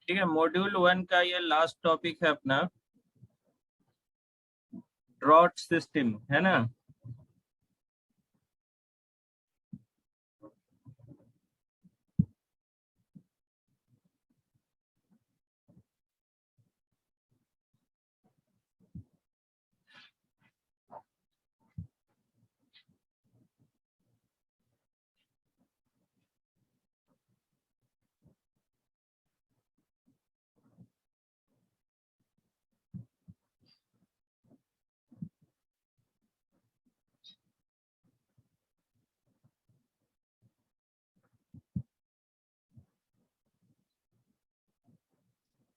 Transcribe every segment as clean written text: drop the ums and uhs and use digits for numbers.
ठीक है, मॉड्यूल 1 का ये लास्ट टॉपिक है अपना, ड्रॉट सिस्टम, है ना।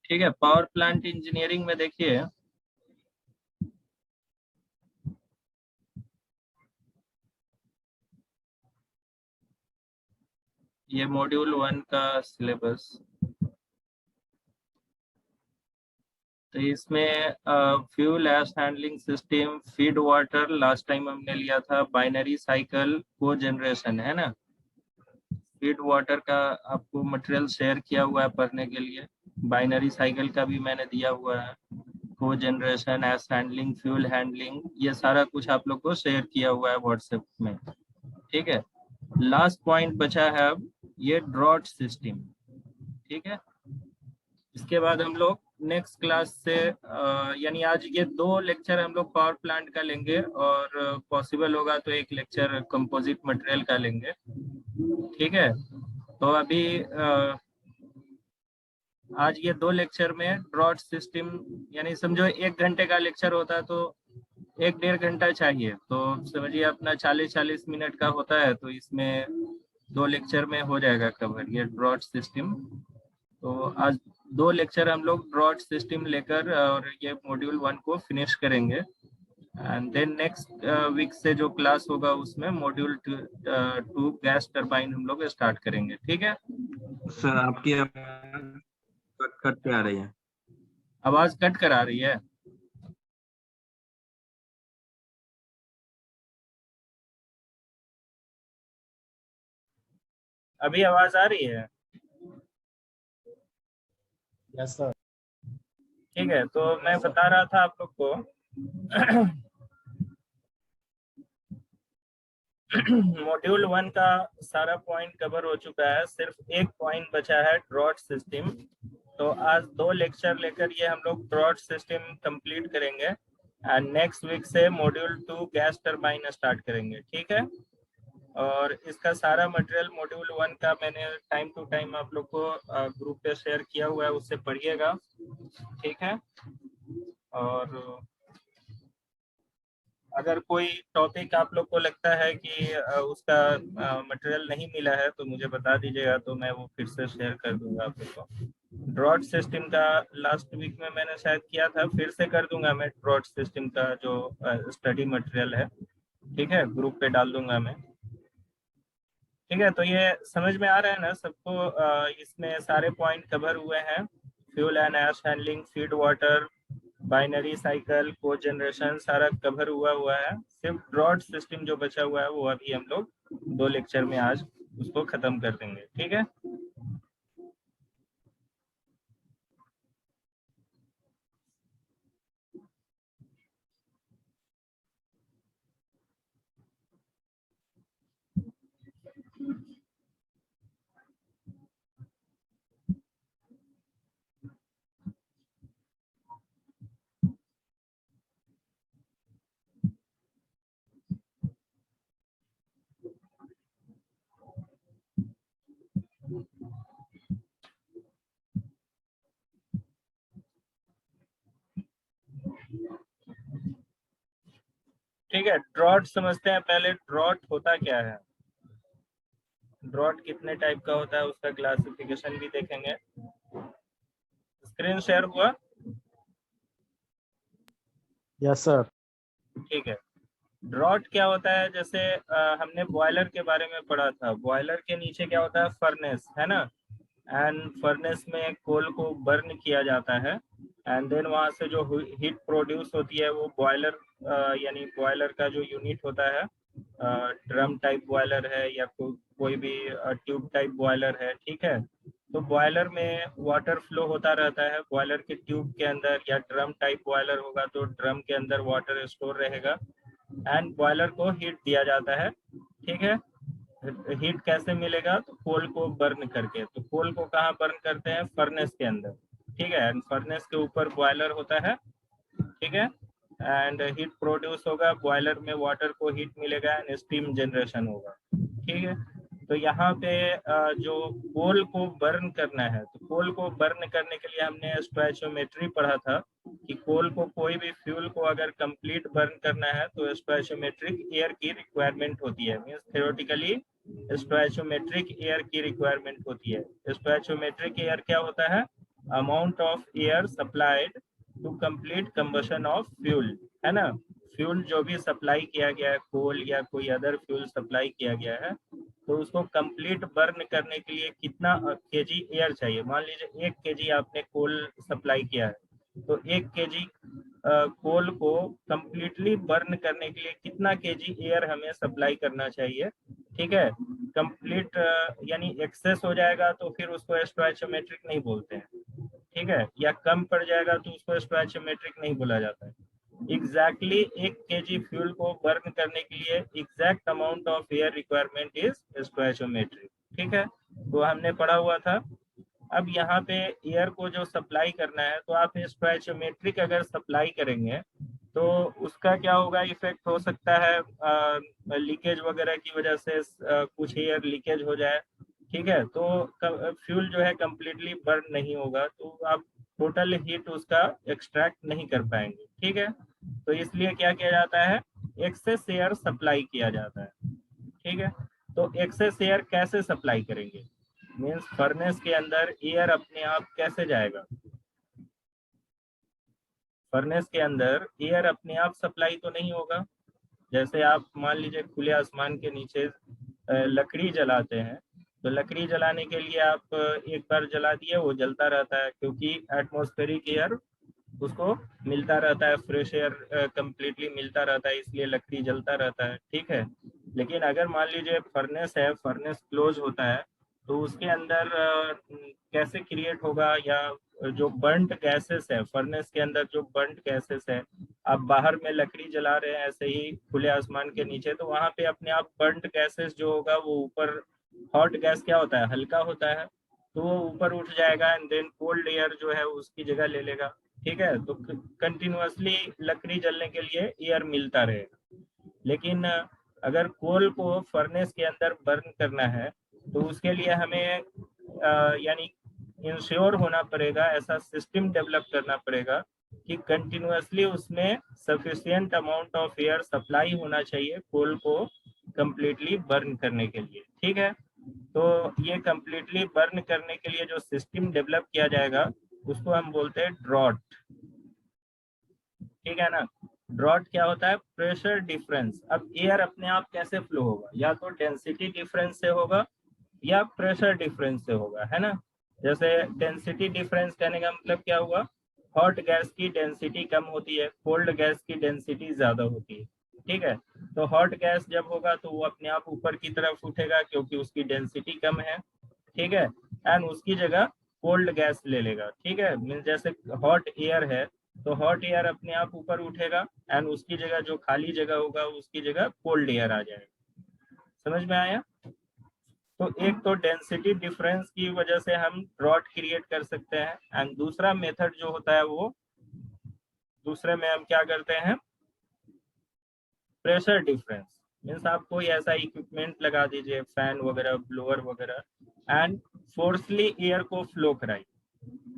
ठीक है, पावर प्लांट इंजीनियरिंग में देखिए, ये मॉड्यूल 1 का सिलेबस। तो इसमें fuel S handling system, feed water, last time हमने लिया था, बाइनरी साइकिल, को जनरेशन, है ना। फीड वाटर का आपको मटेरियल शेयर किया हुआ है पढ़ने के लिए, बाइनरी साइकिल का भी मैंने दिया हुआ है, को generation, S handling, fuel handling, ये सारा कुछ आप लोग को शेयर किया हुआ है व्हाट्सएप में। ठीक है, लास्ट पॉइंट बचा है अब ये ड्रॉट सिस्टम। ठीक है, इसके बाद हम लोग नेक्स्ट क्लास से यानी आज ये 2 लेक्चर हम लोग पावर प्लांट का लेंगे, और पॉसिबल होगा तो एक लेक्चर कंपोजिट मटेरियल का लेंगे। ठीक है, तो अभी आज ये 2 लेक्चर में ड्रॉट सिस्टम, यानी समझो 1 घंटे का लेक्चर होता है तो 1-1.5 घंटा चाहिए, तो समझिए अपना 40-40 मिनट का होता है, तो इसमें 2 लेक्चर में हो जाएगा कवर ये ड्रॉट सिस्टम। तो आज 2 लेक्चर हम लोग ड्रॉट सिस्टम लेकर और ये मॉड्यूल 1 को फिनिश करेंगे, एंड देन नेक्स्ट वीक से जो क्लास होगा उसमें मॉड्यूल 2 गैस टरबाइन हम लोग स्टार्ट करेंगे। ठीक है सर, आपकी कट कट के आ रही है, आवाज कट कर आ रही है। अभी आवाज आ रही है? Yes sir. ठीक है, तो मैं बता रहा था आप लोग को मॉड्यूल 1 का सारा पॉइंट कवर हो चुका है, सिर्फ एक पॉइंट बचा है ड्रॉट सिस्टम। तो आज 2 लेक्चर लेकर ये हम लोग ड्रॉट सिस्टम कंप्लीट करेंगे, एंड नेक्स्ट वीक से मॉड्यूल 2 गैस टरबाइन स्टार्ट करेंगे। ठीक है, और इसका सारा मटेरियल मॉड्यूल 1 का मैंने टाइम टू टाइम आप लोग को ग्रुप पे शेयर किया हुआ है, उससे पढ़िएगा। ठीक है, और अगर कोई टॉपिक आप लोग को लगता है कि उसका मटेरियल नहीं मिला है तो मुझे बता दीजिएगा, तो मैं वो फिर से शेयर कर दूंगा आप लोग को। ड्रॉट सिस्टम का लास्ट वीक में मैंने शायद किया था, फिर से कर दूंगा मैं ड्रॉट सिस्टम का जो स्टडी मटेरियल है। ठीक है, ग्रुप पे डाल दूंगा मैं। ठीक है, तो ये समझ में आ रहा है ना सबको? इसमें सारे पॉइंट कवर हुए हैं, fuel and ash handling, feed water, binary cycle, cogeneration, सारा कवर हुआ है। सिर्फ ड्रॉट सिस्टम जो बचा हुआ है वो अभी हम लोग 2 लेक्चर में आज उसको खत्म कर देंगे। ठीक है, ठीक है। ड्रॉट समझते हैं पहले, ड्रॉट होता क्या है, ड्रॉट कितने टाइप का होता है, उसका क्लासिफिकेशन भी देखेंगे। स्क्रीन शेयर हुआ? Yes sir. ठीक है, ड्रॉट क्या होता है, जैसे हमने बॉयलर के बारे में पढ़ा था, बॉयलर के नीचे क्या होता है, फर्नेस, है ना। एंड फर्नेस में कोल को बर्न किया जाता है, एंड देन वहां से जो हीट प्रोड्यूस होती है वो बॉयलर, यानी बॉयलर का जो यूनिट होता है, ड्रम टाइप बॉयलर है या कोई भी ट्यूब टाइप बॉयलर है। ठीक है, तो बॉयलर में वाटर फ्लो होता रहता है, बॉयलर के ट्यूब के अंदर, या ड्रम टाइप बॉयलर होगा तो ड्रम के अंदर वाटर स्टोर रहेगा, एंड बॉयलर को हीट दिया जाता है। ठीक है, हीट कैसे मिलेगा? तो कोल को बर्न करके। तो कोल को कहाँ बर्न करते हैं? फर्नेस के अंदर। ठीक है, एंड फर्नेस के ऊपर बॉयलर होता है। ठीक है, एंड हीट प्रोड्यूस होगा, बॉयलर में वाटर को हीट मिलेगा एंड स्टीम जनरेशन होगा। ठीक है, तो यहाँ पे जो कोल को बर्न करना है, तो कोल को बर्न करने के लिए हमने स्टोइचियोमेट्री पढ़ा था कि कोल को, कोई भी फ्यूल को अगर कंप्लीट बर्न करना है तो स्टोइचियोमेट्रिक एयर की रिक्वायरमेंट होती है। मींस थ्योरेटिकली स्टोइचियोमेट्रिक एयर की रिक्वायरमेंट होती है। स्टोइचियोमेट्रिक एयर क्या होता है? Amount of air supplied to complete combustion of fuel, है ना। फ्यूल जो भी सप्लाई किया गया है, कोल या कोई अदर फ्यूल सप्लाई किया गया है, तो उसको कंप्लीट बर्न करने के लिए कितना केजी एयर चाहिए। मान लीजिए 1 केजी आपने कोल सप्लाई किया है, तो 1 केजी कोल को कंप्लीटली बर्न करने के लिए कितना केजी एयर हमें सप्लाई करना चाहिए। ठीक है, कंप्लीट यानी एक्सेस हो जाएगा तो फिर उसको स्टोइचियोमेट्रिक नहीं बोलते हैं। ठीक है, या कम पड़ जाएगा तो उसको स्टोइचियोमेट्रिक नहीं बोला जाता है। एग्जैक्टली 1 केजी फ्यूल को बर्न करने के लिए exact amount of air requirement is stoichiometric. ठीक है, तो हमने पढ़ा हुआ था। अब यहाँ पे एयर को जो सप्लाई करना है, तो आप स्टोइचियोमेट्रिक अगर सप्लाई करेंगे तो उसका क्या होगा? इफेक्ट हो सकता है लीकेज वगैरह की वजह से कुछ एयर लीकेज हो जाए। ठीक है, तो फ्यूल जो है कंप्लीटली बर्न नहीं होगा, तो आप टोटल हीट उसका एक्सट्रैक्ट नहीं कर पाएंगे। ठीक है, तो इसलिए क्या किया जाता है? एक्सेस एयर सप्लाई किया जाता है। ठीक है, तो एक्सेस एयर कैसे सप्लाई करेंगे? मीन्स फर्नेस के अंदर एयर अपने आप कैसे जाएगा? फर्नेस के अंदर एयर अपने आप सप्लाई तो नहीं होगा। जैसे आप मान लीजिए खुले आसमान के नीचे लकड़ी जलाते हैं, तो लकड़ी जलाने के लिए आप एक बार जला दिए, वो जलता रहता है, क्योंकि एटमॉस्फेरिक एयर उसको मिलता रहता है, फ्रेश एयर कंप्लीटली मिलता रहता है, इसलिए लकड़ी जलता रहता है। ठीक है, लेकिन अगर मान लीजिए फर्नेस है, फर्नेस क्लोज होता है, तो उसके अंदर कैसे क्रिएट होगा, या जो बर्न्ट गैसेस है फर्नेस के अंदर, जो बर्न्ट गैसेस है, आप बाहर में लकड़ी जला रहे हैं ऐसे ही खुले आसमान के नीचे, तो वहां पे अपने आप बर्न्ट गैसेस जो होगा वो ऊपर, हॉट गैस क्या होता है? हल्का होता है, तो वो ऊपर उठ जाएगा एंड देन कोल्ड एयर जो है उसकी जगह ले लेगा। ठीक है, तो कंटिन्यूअसली लकड़ी जलने के लिए एयर मिलता रहेगा। लेकिन अगर कोल को फर्नेस के अंदर बर्न करना है, तो उसके लिए हमें यानी इंश्योर होना पड़ेगा, ऐसा सिस्टम डेवलप करना पड़ेगा कि कंटिन्यूअसली उसमें sufficient amount of air supply होना चाहिए कोल को कंप्लीटली बर्न करने के लिए। ठीक है, तो ये कंप्लीटली बर्न करने के लिए जो सिस्टम डेवलप किया जाएगा उसको हम बोलते हैं ड्रॉट। ठीक है ना, ड्रॉट क्या होता है? Pressure difference. अब एयर अपने आप कैसे फ्लो होगा? या तो डेंसिटी डिफरेंस से होगा या प्रेशर डिफरेंस से होगा, है ना। जैसे डेंसिटी डिफरेंस कहने का मतलब क्या हुआ? हॉट गैस की डेंसिटी कम होती है, कोल्ड गैस की डेंसिटी ज्यादा होती है। ठीक है, तो हॉट गैस जब होगा तो वो अपने आप ऊपर की तरफ उठेगा क्योंकि उसकी डेंसिटी कम है। ठीक है, एंड उसकी जगह कोल्ड गैस ले लेगा। ठीक है, मीन जैसे हॉट एयर है, तो हॉट एयर अपने आप ऊपर उठेगा एंड उसकी जगह जो खाली जगह होगा उसकी जगह कोल्ड एयर आ जाएगा। समझ में आया? तो एक तो डेंसिटी डिफरेंस की वजह से हम ड्रॉट क्रिएट कर सकते हैं, एंड दूसरा मेथड जो होता है वो, दूसरे में हम क्या करते हैं? Pressure difference. मीन्स आप कोई ऐसा इक्विपमेंट लगा दीजिए, फैन वगैरह, ब्लोअर वगैरह, एंड फोर्सली एयर को फ्लो कराइए।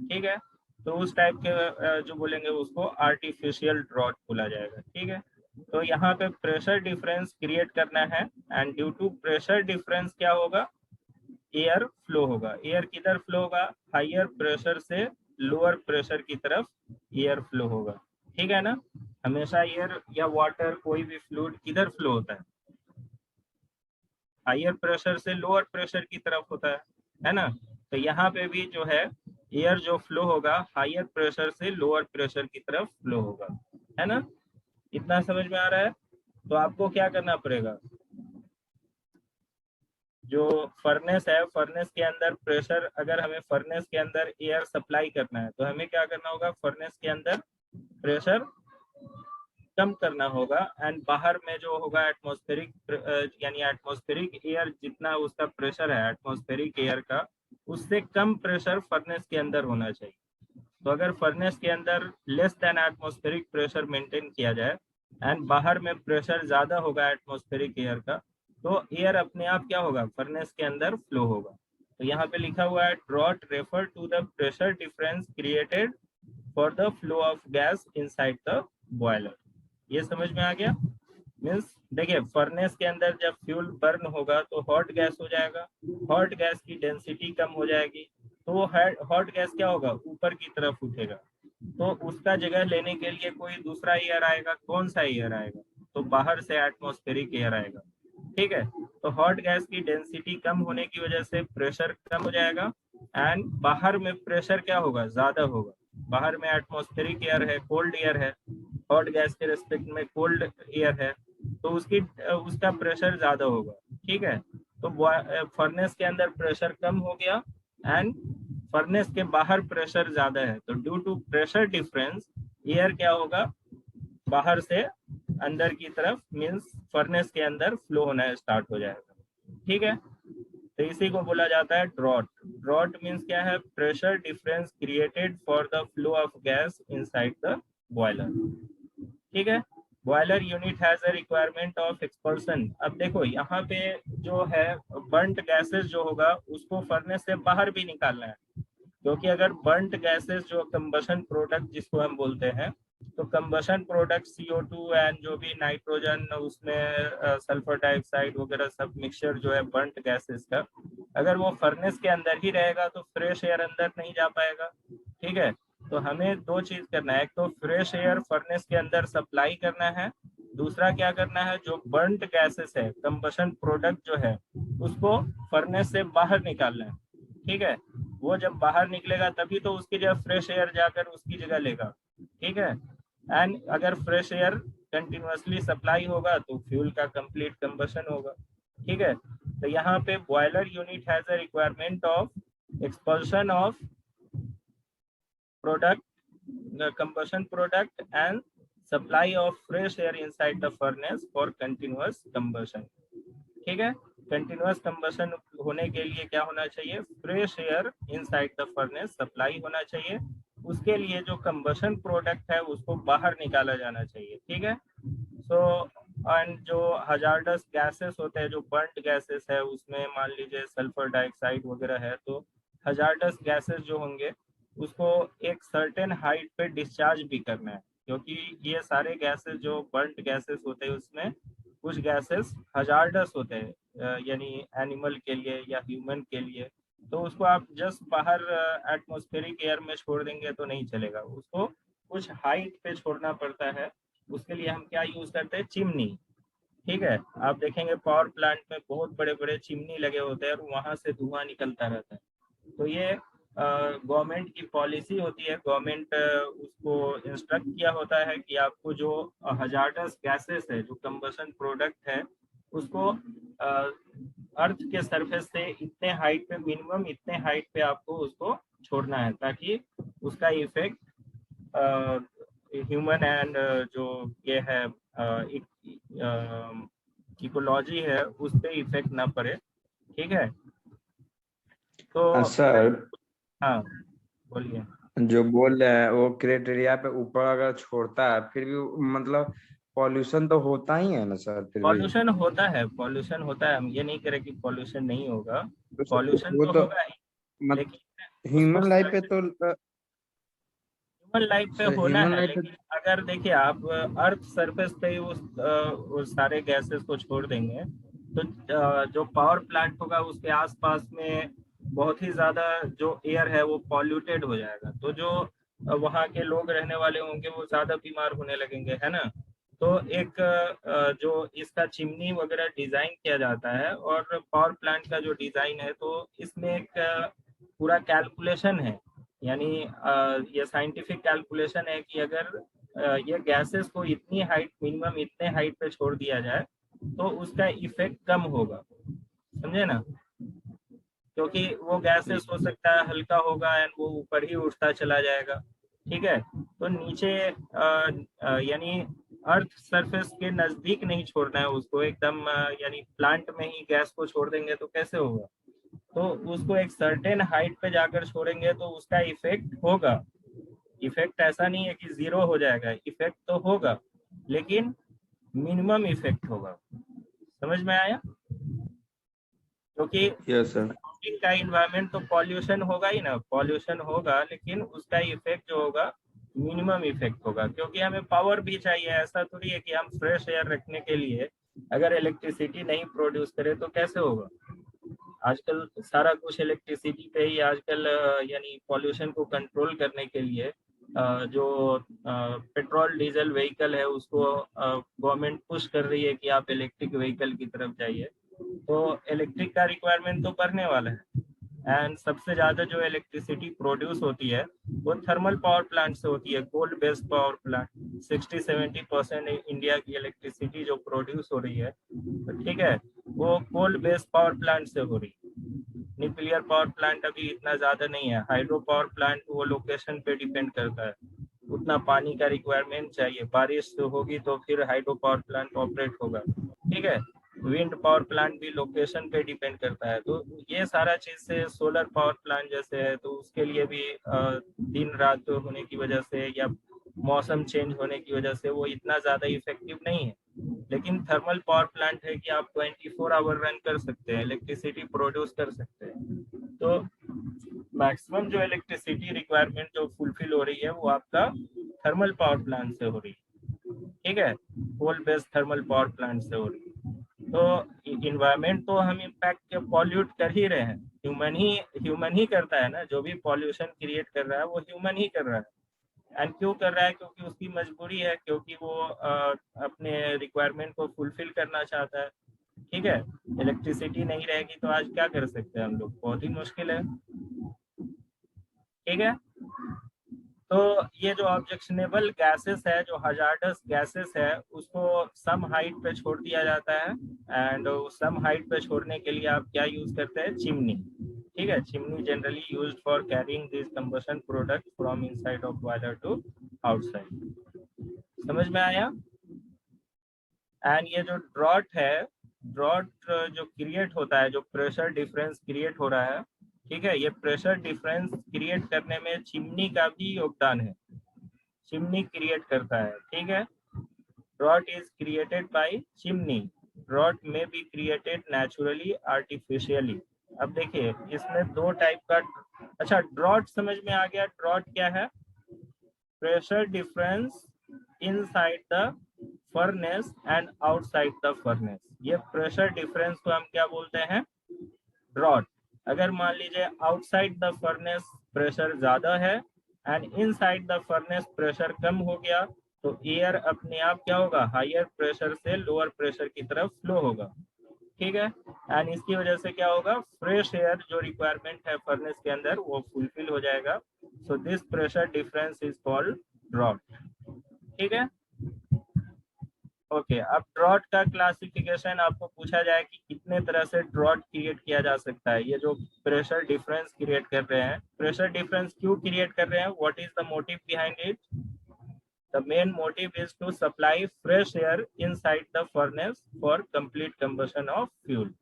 ठीक है, तो उस टाइप के जो बोलेंगे उसको आर्टिफिशियल ड्रॉट बोला जाएगा। ठीक है, तो यहाँ पे प्रेशर डिफरेंस क्रिएट करना है, and due to pressure difference क्या होगा? एयर फ्लो होगा। एयर किधर फ्लो होगा? हायर प्रेशर से लोअर प्रेशर की तरफ एयर फ्लो होगा। ठीक है ना, हमेशा एयर या वाटर कोई भी फ्लूइड किधर फ्लो होता है? हायर प्रेशर से लोअर प्रेशर की तरफ होता है ना। तो यहाँ पे भी जो है एयर जो फ्लो होगा हायर प्रेशर से लोअर प्रेशर की तरफ फ्लो होगा, है ना। इतना समझ में आ रहा है? तो आपको क्या करना पड़ेगा? जो फर्नेस है, फर्नेस के अंदर प्रेशर, अगर हमें फर्नेस के अंदर एयर सप्लाई करना है तो हमें क्या करना होगा, फर्नेस के अंदर प्रेशर कम करना होगा, एंड बाहर में जो होगा एटमॉस्फेरिक यानी एटमॉस्फेरिक एयर जितना उसका प्रेशर है एटमॉस्फेरिक एयर का, उससे कम प्रेशर फर्नेस के अंदर होना चाहिए। तो अगर फर्नेस के अंदर less than atmospheric pressure maintain किया जाए एंड बाहर में प्रेशर ज्यादा होगा एटमॉस्फेरिक एयर का, तो एयर अपने आप क्या होगा, फर्नेस के अंदर फ्लो होगा। तो यहाँ पे लिखा हुआ है draught refer to the pressure difference created for the flow of gas inside the boiler. ये समझ में आ गया? मीन्स देखिए, फर्नेस के अंदर जब फ्यूल बर्न होगा तो हॉट गैस हो जाएगा, हॉट गैस की डेंसिटी कम हो जाएगी, तो वो हॉट गैस क्या होगा, ऊपर की तरफ उठेगा। तो उसका जगह लेने के लिए कोई दूसरा एयर आएगा। कौन सा एयर आएगा? तो बाहर से एटमॉस्फेरिक एयर आएगा। ठीक है, तो हॉट गैस की डेंसिटी कम होने की वजह से प्रेशर कम हो जाएगा एंड बाहर में प्रेशर क्या होगा, ज्यादा होगा। बाहर में एटमॉस्फेरिक एयर है, कोल्ड एयर है, हॉट गैस के रिस्पेक्ट में कोल्ड एयर है, तो उसका प्रेशर ज्यादा होगा। ठीक है, तो फर्नेस के अंदर प्रेशर कम हो गया एंड फर्नेस के बाहर प्रेशर ज्यादा है, तो due to pressure difference air क्या होगा, बाहर से अंदर की तरफ, मींस फर्नेस के अंदर फ्लो होना स्टार्ट हो जाएगा। ठीक है, तो इसी को बोला जाता है ड्रॉट। ड्रॉट मींस क्या है, pressure difference created for the flow of gas inside the boiler. ठीक है, boiler unit has a requirement of expulsion. अब देखो यहाँ पे जो है बर्न्ट गैसेस जो होगा उसको फर्नेस से बाहर भी निकालना है, क्योंकि अगर बर्न्ट गैसेस जो कंबशन प्रोडक्ट जिसको हम बोलते हैं, तो कंबशन प्रोडक्ट CO2 एंड जो भी नाइट्रोजन उसमें सल्फर डाइऑक्साइड वगैरह सब मिक्सचर जो है बर्न्ट गैसेस का, अगर वो फर्नेस के अंदर ही रहेगा तो फ्रेश एयर अंदर नहीं जा पाएगा। ठीक है, तो हमें दो चीज करना है, एक तो फ्रेश एयर फर्नेस के अंदर सप्लाई करना है, दूसरा क्या करना है, जो बर्न्ट गैसेस है कंबशन प्रोडक्ट जो है उसको फर्नेस से बाहर निकालना है। ठीक है, वो जब बाहर निकलेगा तभी तो उसकी जगह फ्रेश एयर जाकर उसकी जगह लेगा। ठीक है, एंड अगर फ्रेश एयर कंटिन्यूअसली सप्लाई होगा तो फ्यूल का कंप्लीट कंबशन होगा। ठीक है, तो यहाँ पे boiler unit has a requirement of expulsion of product, combustion product and supply of fresh air inside the furnace for continuous combustion। ठीक है, कंटिन्यूअस कंबशन होने के लिए क्या होना चाहिए, fresh air inside the furnace supply होना चाहिए, उसके लिए जो कंबशन प्रोडक्ट है उसको बाहर निकाला जाना चाहिए। ठीक है, सो एंड जो हजार्डस गैसेस होते हैं, जो बर्न्ट गैसेस है उसमें मान लीजिए सल्फर डाइऑक्साइड वगैरह है, तो हजार्डस गैसेस जो होंगे उसको एक सर्टेन हाइट पे डिस्चार्ज भी करना है, क्योंकि ये सारे गैसेस जो बर्न्ट गैसेस होते हैं उसमें कुछ गैसेस हजार्डस होते हैं, यानी एनिमल के लिए या ह्यूमन के लिए, तो उसको आप जस्ट बाहर एटमॉस्फेरिक एयर में छोड़ देंगे तो नहीं चलेगा, उसको कुछ हाइट पे छोड़ना पड़ता है। उसके लिए हम क्या यूज करते हैं, चिमनी। ठीक है, आप देखेंगे पावर प्लांट में बहुत बड़े बड़े चिमनी लगे होते हैं और वहां से धुआं निकलता रहता है। तो ये गवर्नमेंट की पॉलिसी होती है, गवर्नमेंट उसको इंस्ट्रक्ट किया होता है कि आपको जो हजार्डस गैसेस है, जो कंबशन प्रोडक्ट है, उसको अर्थ के सरफेस से इतने हाइट पे, मिनिमम इतने हाइट पे आपको उसको छोड़ना है, ताकि उसका इफेक्ट ह्यूमन एंड जो ये है इकोलॉजी है उस पर इफेक्ट ना पड़े। ठीक है, तो सर हाँ बोलिए। जो बोल रहे हैं वो क्राइटेरिया पे ऊपर अगर छोड़ता है फिर भी मतलब पॉल्यूशन तो होता ही है ना सर, फिर भी पॉल्यूशन होता है, पॉल्यूशन होता है, हम ये नहीं करें कि पॉल्यूशन नहीं होगा, पॉल्यूशन वो तो तो होगा ही, मतलब लेकिन उसको ह्यूमन लाइफ पे तो ह्यूमन लाइफ पे सर होना ह्यूमन है, लाइफ पे लेकिन अगर देखिए आप अर्थ सरफेस पे ही उस सारे गैसेस को छोड़ देंगे तो जो पावर प्लांट होगा उसके आसपास में बहुत ही ज्यादा जो एयर है वो पॉल्यूटेड हो जाएगा, तो जो वहाँ के लोग रहने वाले होंगे वो ज्यादा बीमार होने लगेंगे, है ना। तो एक जो इसका चिमनी वगैरह डिजाइन किया जाता है और पावर प्लांट का जो डिजाइन है, तो इसमें एक पूरा कैलकुलेशन है, यानी ये साइंटिफिक कैलकुलेशन है कि अगर ये गैसेस को इतनी हाइट, मिनिमम इतने हाइट पे छोड़ दिया जाए तो उसका इफेक्ट कम होगा, समझे ना। क्योंकि वो गैसेस हो सकता है हल्का होगा एंड वो ऊपर ही उठता चला जाएगा। ठीक है, तो नीचे यानी अर्थ सरफेस के नजदीक नहीं छोड़ना है उसको एकदम, यानी प्लांट में ही गैस को छोड़ देंगे तो कैसे होगा। तो उसको एक सर्टेन हाइट पे जाकर छोड़ेंगे तो उसका इफेक्ट होगा। इफेक्ट ऐसा नहीं है कि जीरो हो जाएगा, इफेक्ट तो होगा लेकिन मिनिमम इफेक्ट होगा। समझ में आया? क्योंकि यस सर। सराउंडिंग का इन्वायरमेंट तो पॉल्यूशन होगा ही ना, पॉल्यूशन होगा लेकिन उसका इफेक्ट जो होगा मिनिमम इफेक्ट होगा। क्योंकि हमें पावर भी चाहिए, ऐसा थोड़ी है कि हम फ्रेश एयर रखने के लिए अगर इलेक्ट्रिसिटी नहीं प्रोड्यूस करें तो कैसे होगा। आजकल सारा कुछ इलेक्ट्रिसिटी पे ही आजकल, यानी पॉल्यूशन को कंट्रोल करने के लिए जो पेट्रोल डीजल व्हीकल है उसको गवर्नमेंट पुश कर रही है कि आप इलेक्ट्रिक व्हीकल की तरफ जाइए। तो इलेक्ट्रिक का रिक्वायरमेंट तो बढ़ने वाला है। एंड सबसे ज्यादा जो इलेक्ट्रिसिटी प्रोड्यूस होती है वो थर्मल पावर प्लांट से होती है, coal based power plant. 60-70% India की इलेक्ट्रिसिटी जो प्रोड्यूस हो रही है, तो ठीक है, वो कोल बेस्ड पावर प्लांट से हो रही है। न्यूक्लियर पावर प्लांट अभी इतना ज्यादा नहीं है। हाइड्रो पावर प्लांट वो लोकेशन पे डिपेंड करता है, उतना पानी का रिक्वायरमेंट चाहिए, बारिश होगी तो फिर हाइड्रो पावर प्लांट ऑपरेट होगा। ठीक है, विंड पावर प्लांट भी लोकेशन पे डिपेंड करता है। तो ये सारा चीज से सोलर पावर प्लांट जैसे है तो उसके लिए भी दिन रात होने की वजह से या मौसम चेंज होने की वजह से वो इतना ज्यादा इफेक्टिव नहीं है। लेकिन थर्मल पावर प्लांट है कि आप 24 आवर रन कर सकते हैं, इलेक्ट्रिसिटी प्रोड्यूस कर सकते हैं। तो मैक्सिमम जो इलेक्ट्रिसिटी रिक्वायरमेंट जो फुलफिल हो रही है वो आपका थर्मल पावर प्लांट से हो रही है। ठीक है, coal based thermal power plant से हो रही है। तो इन्वायरमेंट तो हम इम्पैक्ट पॉल्यूट कर ही रहे हैं, ह्यूमन ही करता है ना, जो भी पॉल्यूशन क्रिएट कर रहा है वो ह्यूमन ही कर रहा है। एंड क्यों कर रहा है? क्योंकि उसकी मजबूरी है, क्योंकि वो अपने रिक्वायरमेंट को फुलफिल करना चाहता है। ठीक है, इलेक्ट्रिसिटी नहीं रहेगी तो आज क्या कर सकते हैं हम लोग, बहुत ही मुश्किल है। ठीक है, तो ये जो ऑब्जेक्शनेबल गैसेस है, जो हजार्डस गैसेस है, उसको सम हाइट पे छोड़ दिया जाता है। एंड सम हाइट पे छोड़ने के लिए आप क्या यूज करते हैं? चिमनी। ठीक है, chimney generally used for carrying this combustion product from inside of boiler to outside. समझ में आया? एंड ये जो ड्रॉट है, ड्रॉट जो क्रिएट होता है, जो प्रेशर डिफरेंस क्रिएट हो रहा है, ठीक है, ये प्रेशर डिफरेंस क्रिएट करने में चिमनी का भी योगदान है। चिमनी क्रिएट करता है। ठीक है, draught is created by chimney. Draught में बी क्रिएटेड नेचुरली आर्टिफिशियली। अब देखिए इसमें दो टाइप का, अच्छा ड्रॉट समझ में आ गया। ड्रॉट क्या है? Pressure difference inside the furnace and outside the furnace. ये प्रेशर डिफरेंस को हम क्या बोलते हैं? ड्रॉट। अगर मान लीजिए आउटसाइड द फर्नेस प्रेशर ज्यादा है and inside the furnace pressure कम हो गया तो एयर अपने आप क्या होगा? हायर प्रेशर से लोअर प्रेशर की तरफ फ्लो होगा। ठीक है, एंड इसकी वजह से क्या होगा? फ्रेश एयर जो रिक्वायरमेंट है फर्नेस के अंदर वो फुलफिल हो जाएगा। So this pressure difference is called draught. ठीक है, ओके। अब ड्रॉट का क्लासिफिकेशन आपको पूछा जाए कि कितने तरह से ड्रॉट क्रिएट किया जा सकता है। ये जो प्रेशर डिफरेंस क्रिएट कर रहे हैं, प्रेशर डिफरेंस क्यों क्रिएट कर रहे हैं? What is the motive behind it? The main motive is to supply fresh air inside the furnace for complete combustion of fuel.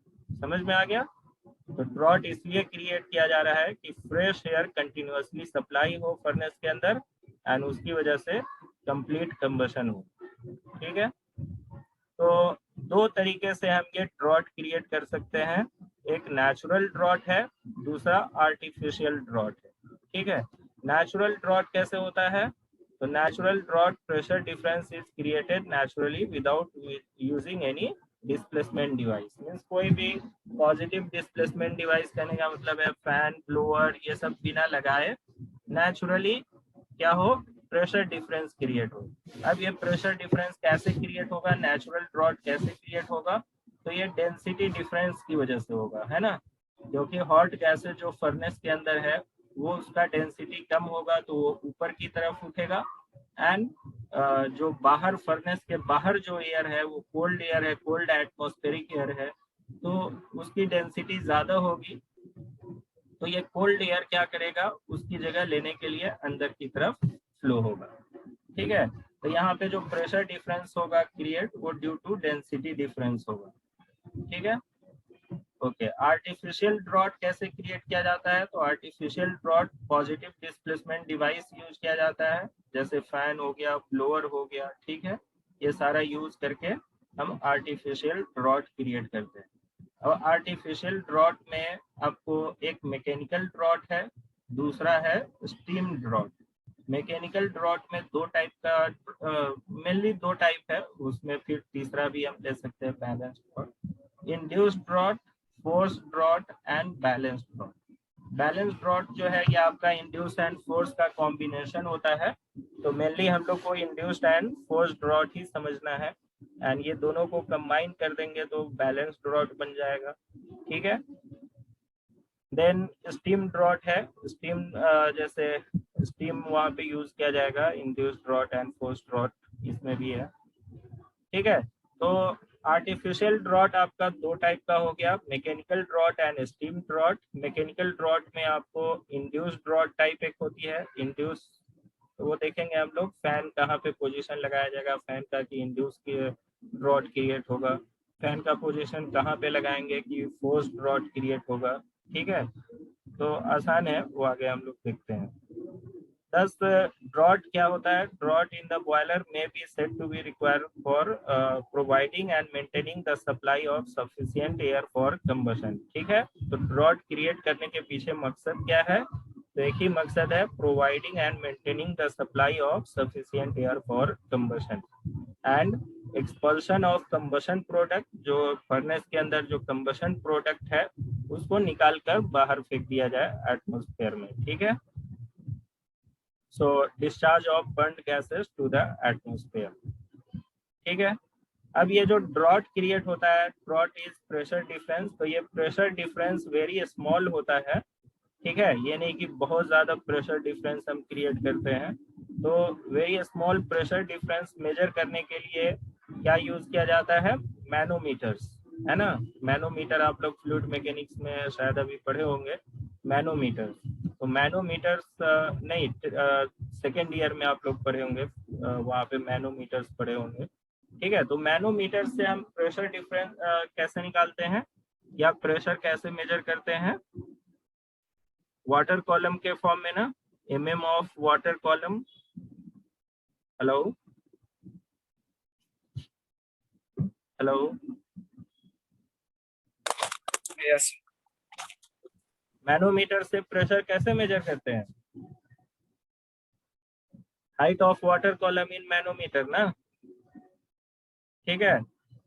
समझ में आ गया? तो ड्रॉट इसलिए क्रिएट किया जा रहा है कि फ्रेश एयर कंटिन्यूअसली सप्लाई हो फर्नेस के अंदर एंड उसकी वजह से कंप्लीट कंबशन हो। ठीक है, तो दो तरीके से हम ये ड्रॉट क्रिएट कर सकते हैं। एक नेचुरल ड्रॉट है, दूसरा आर्टिफिशियल ड्रॉट है। ठीक है, नेचुरल ड्रॉट कैसे होता है? तो natural draught pressure difference is created naturally without using any displacement device. Means कोई भी पॉजिटिव डिस्प्लेसमेंट डिवाइस करने का मतलब है फैन, ब्लोअर, ये सब बिना लगाए नेचुरली क्या हो? प्रेशर डिफरेंस क्रिएट हो। अब ये प्रेशर डिफरेंस कैसे क्रिएट होगा? नेचुरल ड्रॉट कैसे क्रिएट होगा? तो ये डेंसिटी डिफरेंस की वजह से होगा, है ना, क्योंकि हॉट गैसेज जो फर्नेस के अंदर है वो उसका डेंसिटी कम होगा तो वो ऊपर की तरफ उठेगा एंड जो बाहर फर्नेस के बाहर जो एयर है वो कोल्ड एयर है, कोल्ड एटमॉस्फेरिक एयर है, तो उसकी डेंसिटी ज्यादा होगी तो ये कोल्ड एयर क्या करेगा, उसकी जगह लेने के लिए अंदर की तरफ फ्लो होगा। ठीक है, तो यहाँ पे जो प्रेशर डिफरेंस होगा क्रिएट, वो ड्यू टू डेंसिटी डिफरेंस होगा। ठीक है, ओके। आर्टिफिशियल ड्रॉट कैसे क्रिएट किया जाता है, तो artificial draught positive displacement device use किया जाता है, जैसे फैन हो गया, ब्लोअर हो गया। ठीक है, ये सारा यूज करके हम आर्टिफिशियल ड्रॉट क्रिएट करते हैं। और आर्टिफिशियल ड्रॉट में आपको एक मैकेनिकल ड्रॉट है, दूसरा है स्टीम ड्रॉट। मैकेनिकल ड्रॉट में दो टाइप का, मेनली दो टाइप है, उसमें फिर तीसरा भी हम ले सकते हैं, balance draught. Induced draught, force draught and balance draught. Balance draught जो है ये आपका इंड्यूस एंड फोर्स का कॉम्बिनेशन होता है, तो मेनली हम लोग को इंड्यूस्ड एंड फोर्स ड्रॉट ही समझना है, एंड ये दोनों को कंबाइन कर देंगे तो बैलेंस ड्रॉट बन जाएगा। ठीक है, देन स्टीम ड्रॉट है। स्टीम जैसे स्टीम वहाँ पे यूज किया जाएगा, induced draught and force draught इसमें भी है। ठीक है, तो आर्टिफिशियल ड्रॉट आपका दो टाइप का हो गया, mechanical draught and steam draught. Mechanical draught में आपको इंड्यूस्ड ड्रॉट टाइप एक होती है, इंड्यूस, तो वो देखेंगे हम लोग फैन कहाँ पे पोजीशन लगाया जाएगा फैन का कि इंड्यूस की ड्रॉट क्रिएट होगा, फैन का पोजीशन कहाँ पे लगाएंगे कि फोर्स ड्रॉट क्रिएट होगा। ठीक है, तो आसान है, वो आगे हम लोग देखते हैं। Thus, drought क्या होता है? Drought in the boiler may be said to be required for providing and maintaining the supply of sufficient air for combustion. ठीक है, तो drought create करने के पीछे मकसद क्या है? तो एक ही मकसद है, providing and maintaining the supply of sufficient air for combustion and expulsion of combustion product। जो फर्नेस के अंदर जो combustion product है उसको निकाल कर बाहर फेंक दिया जाए एटमॉस्फेयर में। ठीक है, so discharge of burnt gases to the atmosphere। ठीक है, अब ये जो ड्रॉट क्रिएट होता है, ड्रॉट इज प्रेशर डिफरेंस, तो ये प्रेशर डिफरेंस वेरी स्मॉल होता है। ठीक है, ये नहीं कि बहुत ज्यादा प्रेशर डिफरेंस हम क्रिएट करते हैं, तो very small pressure difference measure करने के लिए क्या यूज किया जाता है, मैनोमीटर्स, है ना। मैनोमीटर आप लोग फ्लूइड मैकेनिक्स में शायद अभी पढ़े होंगे, मैनोमीटर्स। तो मैनोमीटर्स नहीं, सेकेंड ईयर में आप लोग पढ़े होंगे, वहाँ पे मैनोमीटर्स पढ़े होंगे। ठीक है, तो मैनोमीटर से हम प्रेशर डिफरेंस कैसे निकालते हैं या प्रेशर कैसे मेजर करते हैं, वाटर कॉलम के फॉर्म में ना, mm of water column. Hello hello, yes, manometer से प्रेशर कैसे मेजर करते हैं, height of water column in manometer ना। ठीक है,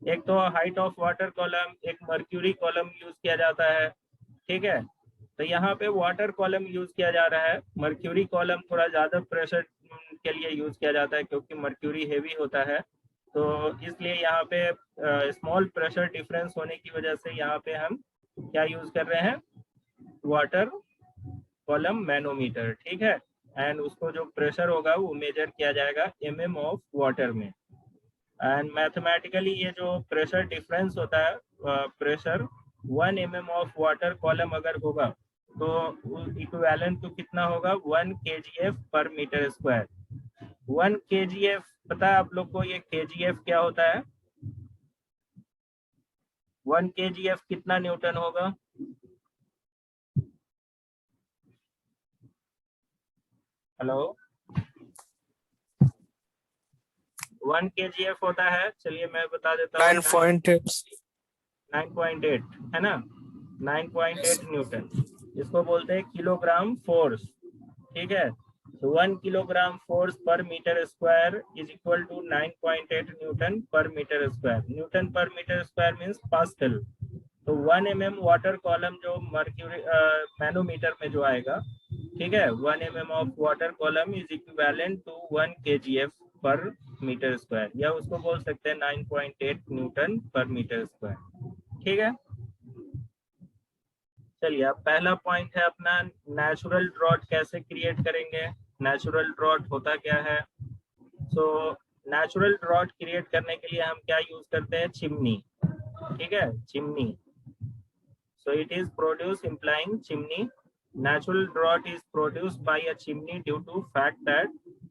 एक तो हाइट ऑफ वाटर कॉलम, एक मर्क्यूरी कॉलम यूज किया जाता है। ठीक है, तो यहाँ पे वाटर कॉलम यूज किया जा रहा है, मर्क्यूरी कॉलम थोड़ा ज्यादा प्रेशर के लिए यूज किया जाता है क्योंकि मर्क्यूरी हेवी होता है, तो इसलिए यहाँ पे स्मॉल प्रेशर डिफरेंस होने की वजह से यहाँ पे हम क्या यूज कर रहे हैं, वाटर कॉलम मैनोमीटर। ठीक है, एंड उसको जो प्रेशर होगा वो मेजर किया जाएगा mm ऑफ वाटर में। एंड मैथमेटिकली ये जो प्रेशर डिफरेंस होता है, pressure 1 mm of water column अगर होगा तो इक्विवेलेंट टू कितना होगा, 1 kgf per metre square. 1 kgf पता है आप लोग को, ये kgf क्या होता है, 1 kgf कितना न्यूटन होगा, हेलो, 1 kgf होता है, चलिए मैं बता देता हूँ, 9.8 है ना, 9.8 न्यूटन, इसको बोलते हैं किलोग्राम फोर्स। ठीक है, तो 1 kilogram force per metre square is equal to 9.8 newton per metre square. Newton per metre square means pascal. तो 1 mm वाटर कॉलम जो मर्क्यूरी मैनोमीटर में जो आएगा, ठीक है, 1 mm of water column is equivalent to 1 kgf per metre square, या उसको बोल सकते हैं 9.8 न्यूटन पर मीटर स्क्वायर। ठीक है, चलिए अब पहला पॉइंट है अपना, नेचुरल ड्रॉट कैसे क्रिएट करेंगे, नेचुरल ड्रॉट होता क्या है। सो नेचुरल ड्रॉट क्रिएट करने के लिए हम क्या यूज करते हैं, चिमनी। ठीक है, chimney, so it is produce implying chimney natural draught is produced by a chimney due to fact that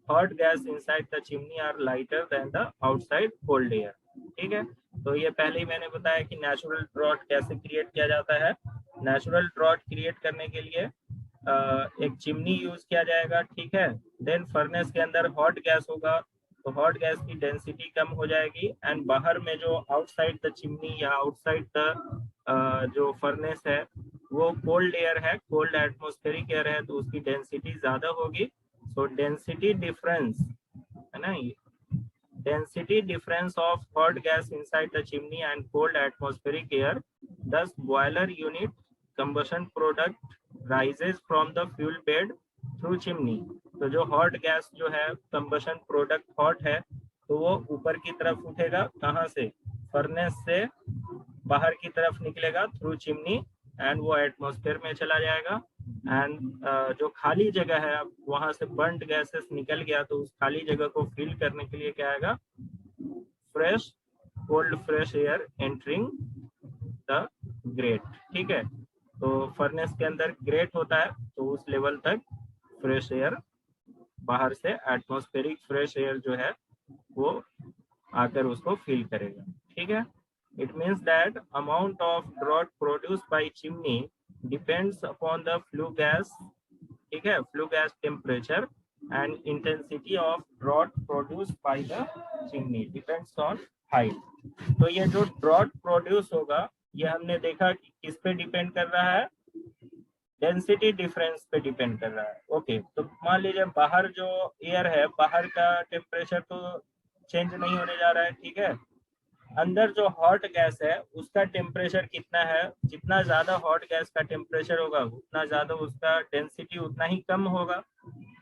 hot gas inside the chimney are lighter than the outside cold air. ठीक है, तो ये पहले ही मैंने बताया कि नेचुरल ड्रॉट कैसे create किया जाता है. नेचुरल ड्रॉट क्रिएट करने के लिए एक चिमनी यूज किया जाएगा. ठीक है, देन फर्नेस के अंदर हॉट गैस होगा, तो हॉट गैस की डेंसिटी कम हो जाएगी एंड बाहर में जो आउटसाइड द चिमनी या आउटसाइड द जो फर्नेस है वो कोल्ड एयर है, कोल्ड एटमॉस्फेरिक एयर है, तो उसकी डेंसिटी ज्यादा होगी. सो डेंसिटी डिफरेंस है ना, density difference of hot gas inside the chimney and cold atmospheric air, thus boiler unit combustion product rises from the fuel bed through chimney. तो जो hot gas जो है combustion product hot है तो वो ऊपर की तरफ उठेगा, कहाँ से, फर्नेस से बाहर की तरफ निकलेगा थ्रू चिमनी एंड वो एटमॉस्फेयर में चला जाएगा. एंड जो खाली जगह है अब वहां से बर्न्ड गैसेस निकल गया, तो उस खाली जगह को फिल करने के लिए क्या आएगा, fresh cold fresh air entering the great. ठीक है, तो फर्नेस के अंदर ग्रेट होता है तो उस लेवल तक फ्रेश एयर बाहर से एटमॉस्फेरिक फ्रेश एयर जो है वो आकर उसको फिल करेगा. ठीक है, it means that amount of draught produced by chimney depends upon the flue gas. ठीक है, flue gas temperature and intensity of draught produced by the chimney depends on height. तो ये जो draught produce होगा ये हमने देखा कि किस पे डिपेंड कर रहा है, डेंसिटी डिफरेंस पे डिपेंड कर रहा है. ओके, तो मान लीजिए बाहर जो एयर है, बाहर का टेम्परेचर तो चेंज नहीं होने जा रहा है. ठीक है, अंदर जो हॉट गैस है उसका टेम्परेचर कितना है, जितना ज्यादा हॉट गैस का टेम्परेचर होगा उतना ज्यादा उसका डेंसिटी उतना ही कम होगा.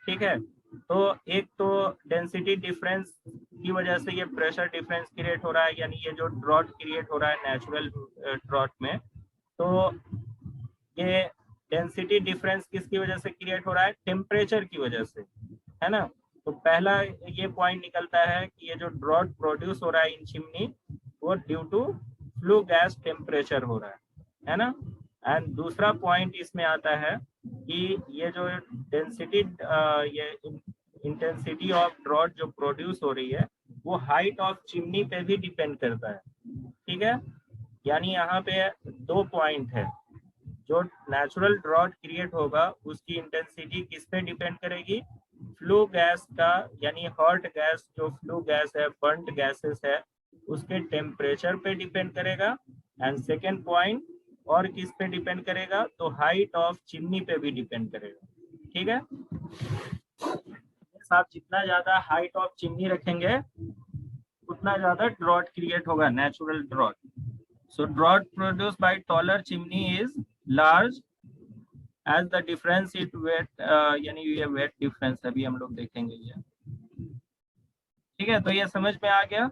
ठीक है, तो एक तो डेंसिटी डिफरेंस की वजह से ये प्रेशर डिफरेंस क्रिएट हो रहा है, यानी ये जो ड्रॉट क्रिएट हो रहा है नेचुरल ड्रॉट में, तो ये डेंसिटी डिफरेंस किसकी वजह से क्रिएट हो रहा है, टेम्परेचर की वजह से, है ना. तो पहला ये पॉइंट निकलता है कि ये जो ड्रॉट प्रोड्यूस हो रहा है इन चिमनी वो due to flue gas temperature हो रहा है ना. एंड दूसरा पॉइंट इसमें आता है कि ये जो डेंसिटी ये इंटेंसिटी ऑफ ड्रॉट जो प्रोड्यूस हो रही है वो हाइट ऑफ चिमनी पे भी डिपेंड करता है. ठीक है, यानी यहाँ पे दो पॉइंट है. जो नेचुरल ड्रॉट क्रिएट होगा उसकी इंटेंसिटी किस पे डिपेंड करेगी, फ्लू गैस का, यानी हॉट गैस जो फ्लू गैस है, बर्न्ड गैसेस है, उसके टेम्परेचर पे डिपेंड करेगा. एंड सेकेंड पॉइंट और किस पे डिपेंड करेगा, तो हाइट ऑफ चिमनी पे भी डिपेंड करेगा. ठीक है, आप जितना ज्यादा हाइट ऑफ चिमनी रखेंगे उतना ज्यादा ड्रॉट क्रिएट होगा, natural draught. So draught produced by taller chimney is large as the difference it weight, यानी ये वेट डिफरेंस अभी हम लोग देखेंगे ये. ठीक है, तो ये समझ में आ गया.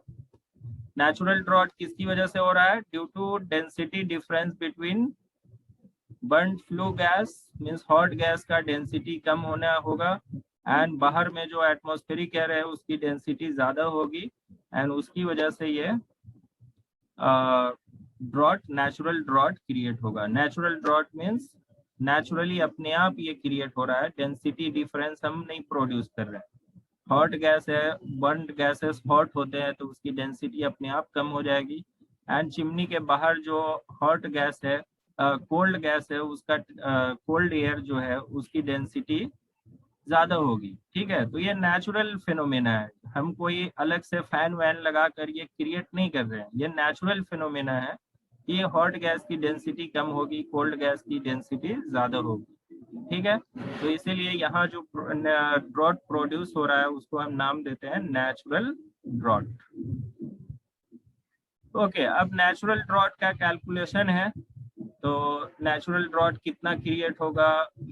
नेचुरल ड्रॉट किसकी वजह से हो रहा है, due to density difference between burned flue gas, means hot gas का डेंसिटी कम होना होगा एंड बाहर में जो एटमॉस्फेरिक एयर है उसकी डेंसिटी ज्यादा होगी एंड उसकी वजह से ये ड्रॉट, नेचुरल ड्रॉट क्रिएट होगा. नेचुरल ड्रॉट मींस नेचुरली अपने आप ये क्रिएट हो रहा है, डेंसिटी डिफरेंस हम नहीं प्रोड्यूस कर रहे हैं. हॉट गैस है, बर्न्ड गैसेस हॉट होते हैं तो उसकी डेंसिटी अपने आप कम हो जाएगी एंड चिमनी के बाहर जो हॉट गैस है, कोल्ड गैस है, उसका कोल्ड एयर जो है उसकी डेंसिटी ज्यादा होगी. ठीक है, तो ये नेचुरल फिनोमेना है, हम कोई अलग से फैन वैन लगा कर ये क्रिएट नहीं कर रहे हैं. ये नेचुरल फिनोमेना है कि हॉट गैस की डेंसिटी कम होगी, कोल्ड गैस की डेंसिटी ज्यादा होगी. ठीक है, तो इसीलिए यहाँ जो ड्रॉट प्रोड्यूस हो रहा है उसको हम नाम देते हैं नेचुरल ड्रॉट. ओके, अब नेचुरल ड्रॉट का कैलकुलेशन है. तो नेचुरल ड्रॉट कितना क्रिएट होगा,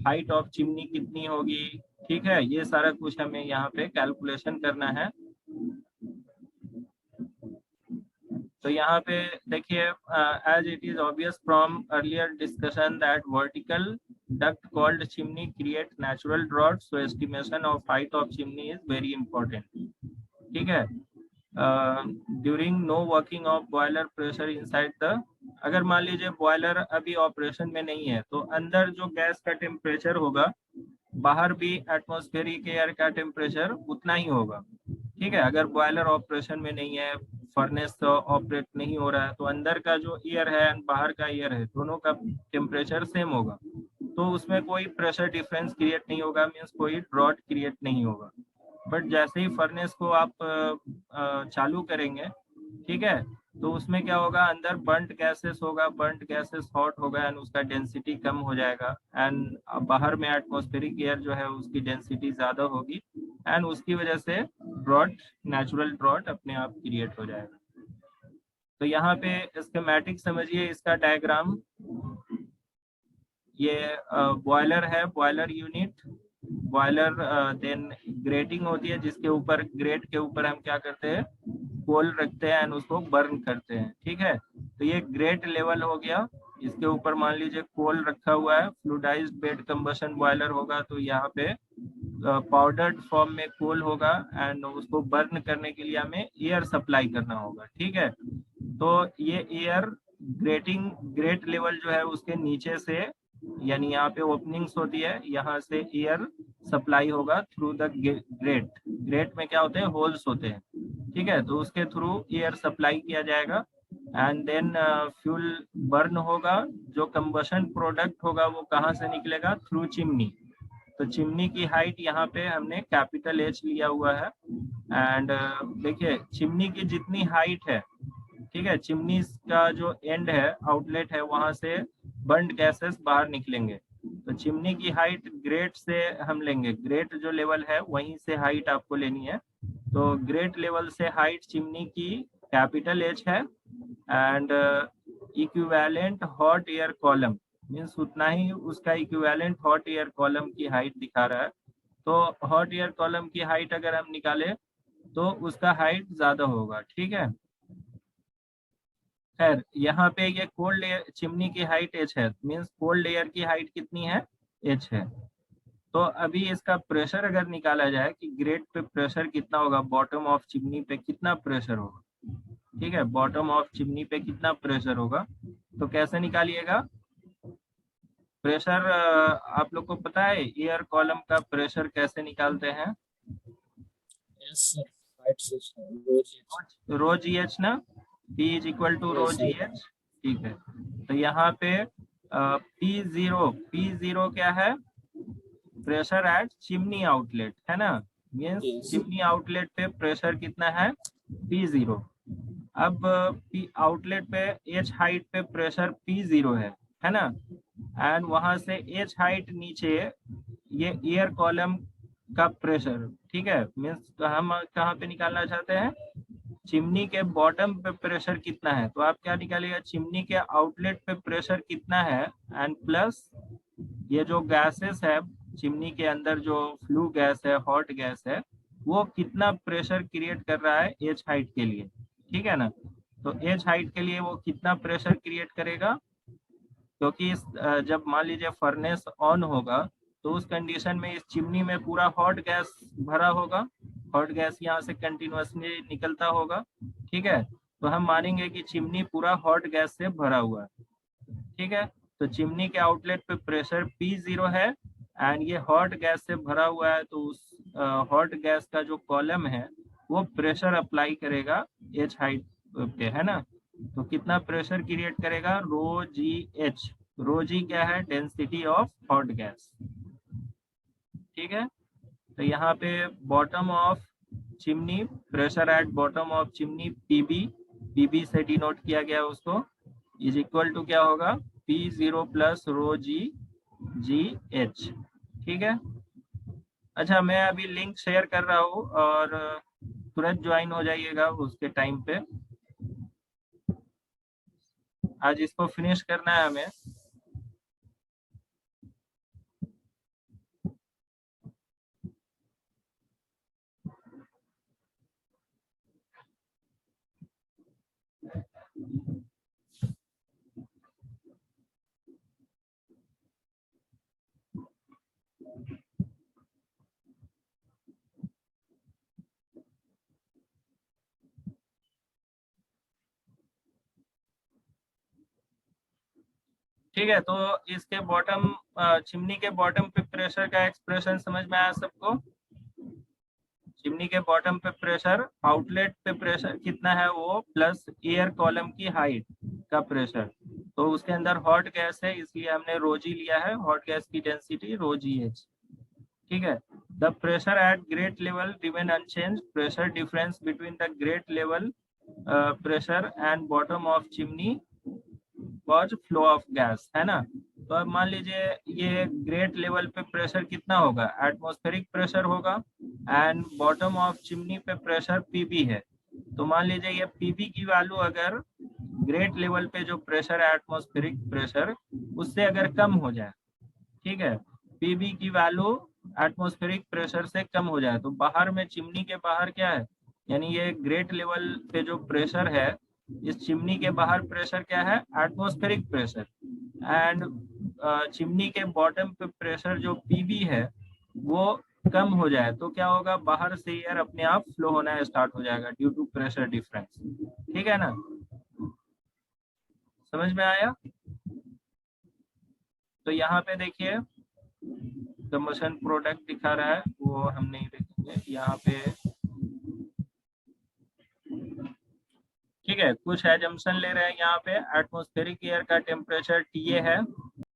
हाइट ऑफ चिमनी कितनी होगी. ठीक है, ये सारा कुछ हमें यहाँ पे कैलकुलेशन करना है. तो यहाँ पे देखिए, as it is obvious from earlier discussion that vertical duct called chimney create natural drought, so estimation of height of chimney is very important. ठीक है, during no working of boiler pressure inside the अगर मान लीजिए boiler अभी operation में नहीं है तो अंदर जो गैस का टेम्परेचर होगा बाहर भी एटमॉस्फेरिक एयर का टेम्परेचर उतना ही होगा। ठीक है, अगर बॉयलर ऑपरेशन में नहीं है, फर्नेस ऑपरेट नहीं हो रहा है, तो अंदर का जो एयर है और बाहर का एयर है दोनों का टेम्परेचर सेम होगा, तो उसमें कोई प्रेशर डिफरेंस क्रिएट नहीं होगा, मीन्स कोई ड्रॉट क्रिएट नहीं होगा। बट जैसे ही फर्नेस को आप चालू करेंगे, ठीक है, तो उसमें क्या होगा, अंदर बर्न्ट गैसेस होगा, बर्न्ट गैसेस हॉट होगा एंड उसका डेंसिटी कम हो जाएगा, एंड बाहर में एटमॉस्फेरिक एयर जो है उसकी डेंसिटी ज्यादा होगी, एंड उसकी वजह से ड्रॉट, नेचुरल ड्रॉट अपने आप क्रिएट हो जाएगा। तो यहाँ पे स्कीमेटिक समझिए इसका डायग्राम। ये बॉयलर है, boiler unit, boiler then grating होती है जिसके ऊपर, ग्रेट के ऊपर हम क्या करते हैं, कोल रखते हैं एंड उसको बर्न करते हैं। ठीक है, तो ये ग्रेट लेवल हो गया, इसके ऊपर मान लीजिए कोल रखा हुआ है, फ्लूइडाइज्ड बेड कंबशन बॉयलर होगा, तो यहाँ पे पाउडर्ड फॉर्म में कोल होगा एंड उसको बर्न करने के लिए हमें एयर सप्लाई करना होगा। ठीक है, तो ये एयर ग्रेटिंग, ग्रेट लेवल जो है उसके नीचे से, यानी यहाँ पे ओपनिंग्स होती है, यहाँ से एयर सप्लाई होगा थ्रू द ग्रेट। ग्रेट में क्या होते हैं, होल्स होते हैं। ठीक है, तो उसके थ्रू एयर सप्लाई किया जाएगा एंड देन फ्यूल बर्न होगा। जो कंबशन प्रोडक्ट होगा वो कहाँ से निकलेगा, थ्रू चिमनी। तो चिमनी की हाइट यहाँ पे हमने कैपिटल एच लिया हुआ है एंड देखिए चिमनी की जितनी हाइट है, ठीक है, चिमनी का जो एंड है, आउटलेट है, वहां से बर्न्ड गैसेस बाहर निकलेंगे। तो चिमनी की हाइट ग्रेट से हम लेंगे, ग्रेट जो लेवल है वहीं से हाइट आपको लेनी है। तो ग्रेट लेवल से हाइट चिमनी की कैपिटल एच है and equivalent hot air column, means उतना ही उसका इक्विवेलेंट हॉट एयर कॉलम की हाइट दिखा रहा है। तो हॉट एयर कॉलम की हाइट अगर हम निकालें तो उसका हाइट ज्यादा होगा। ठीक है, खैर यहाँ पे ये कोल्ड एयर, चिमनी की हाइट एच है, मीन्स कोल्ड एयर की हाइट कितनी है, एच है। तो अभी इसका प्रेशर अगर निकाला जाए कि ग्रेट पे प्रेशर कितना होगा, बॉटम ऑफ चिमनी पे कितना प्रेशर होगा, ठीक है, बॉटम ऑफ चिमनी पे कितना प्रेशर होगा, तो कैसे निकालिएगा प्रेशर? आप लोग को पता है एयर कॉलम का प्रेशर कैसे निकालते हैं? Yes, sir. Right, sir. Rho g h ना, P is equal to rho Yes, g sir. H. ठीक है, तो यहाँ पे P0 क्या है, प्रेशर एट चिमनी आउटलेट, है ना, मीन्स Yes. चिमनी आउटलेट पे प्रेशर कितना है, P0। अब P आउटलेट पे H हाइट पे प्रेशर P0 है ना, एंड वहां से H हाइट नीचे ये एयर कॉलम का प्रेशर। ठीक है, मीन्स हम कहाँ पे निकालना चाहते हैं, चिमनी के बॉटम पे प्रेशर कितना है, तो आप क्या निकालिएगा, चिमनी के आउटलेट पे प्रेशर कितना है एंड प्लस ये जो गैसेस है चिमनी के अंदर, जो फ्लू गैस है, हॉट गैस है, वो कितना प्रेशर क्रिएट कर रहा है एच हाइट के लिए। ठीक है ना, तो एच हाइट के लिए वो कितना प्रेशर क्रिएट करेगा, क्योंकि जब मान लीजिए फर्नेस ऑन होगा तो उस कंडीशन में इस चिमनी में पूरा हॉट गैस भरा होगा, हॉट गैस यहाँ से कंटिन्यूअसली निकलता होगा। ठीक है, तो हम मानेंगे कि चिमनी पूरा हॉट गैस से भरा हुआ है। ठीक है, तो चिमनी के आउटलेट पे प्रेशर P0 है एंड ये हॉट गैस से भरा हुआ है, तो उस हॉट गैस का जो कॉलम है वो प्रेशर अप्लाई करेगा एच हाइट पे, है ना। तो कितना प्रेशर क्रिएट करेगा, रो जी एच। रो जी क्या है, डेंसिटी ऑफ हॉट गैस। ठीक है, तो यहाँ पे bottom of chimney, pressure at bottom of chimney PB, PB से डिनोट किया गया उसको, इज इक्वल टू क्या होगा, P0 प्लस रो जी जी एच। ठीक है, अच्छा मैं अभी लिंक शेयर कर रहा हूँ और तुरंत ज्वाइन हो जाइएगा उसके टाइम पे। आज इसको फिनिश करना है हमें। ठीक है, तो इसके बॉटम चिमनी के बॉटम पे प्रेशर का एक्सप्रेशन समझ में आया सबको? चिमनी के बॉटम पे प्रेशर, आउटलेट पे प्रेशर कितना है वो, प्लस एयर कॉलम की हाइट का प्रेशर। तो उसके अंदर हॉट गैस है, इसलिए हमने रोजी लिया है, हॉट गैस की डेंसिटी ρgh। ठीक है, the pressure at grate level remain unchange, pressure difference between the grate level pressure and bottom of chimney was flow of gas, है ना। तो अब मान लीजिए ये ग्रेट लेवल पे प्रेशर कितना होगा, एटमॉस्फेरिक प्रेशर होगा, एंड बॉटम ऑफ चिमनी पे प्रेशर पीबी है। तो मान लीजिए ये पीबी की वैल्यू अगर ग्रेट लेवल पे जो प्रेशर है एटमॉस्फेरिक प्रेशर, उससे अगर कम हो जाए, ठीक है, पीबी की वैल्यू एटमॉस्फेरिक प्रेशर से कम हो जाए, तो बाहर में चिमनी के बाहर क्या है, यानी ये ग्रेट लेवल पे जो प्रेशर है, इस चिमनी के बाहर प्रेशर क्या है, एटमॉस्फेरिक प्रेशर, एंड चिमनी के बॉटम पे प्रेशर जो पीबी है वो कम हो जाए, तो क्या होगा, बाहर से एयर अपने आप फ्लो होना स्टार्ट हो जाएगा ड्यू टू प्रेशर डिफरेंस। ठीक है ना, समझ में आया? तो यहाँ पे देखिए कंबशन प्रोडक्ट दिखा रहा है, वो हम नहीं देखेंगे यहाँ पे। ठीक है, कुछ एजम्पशन ले रहे हैं यहाँ पे। एटमॉस्फेरिक एयर का टेम्परेचर TA है,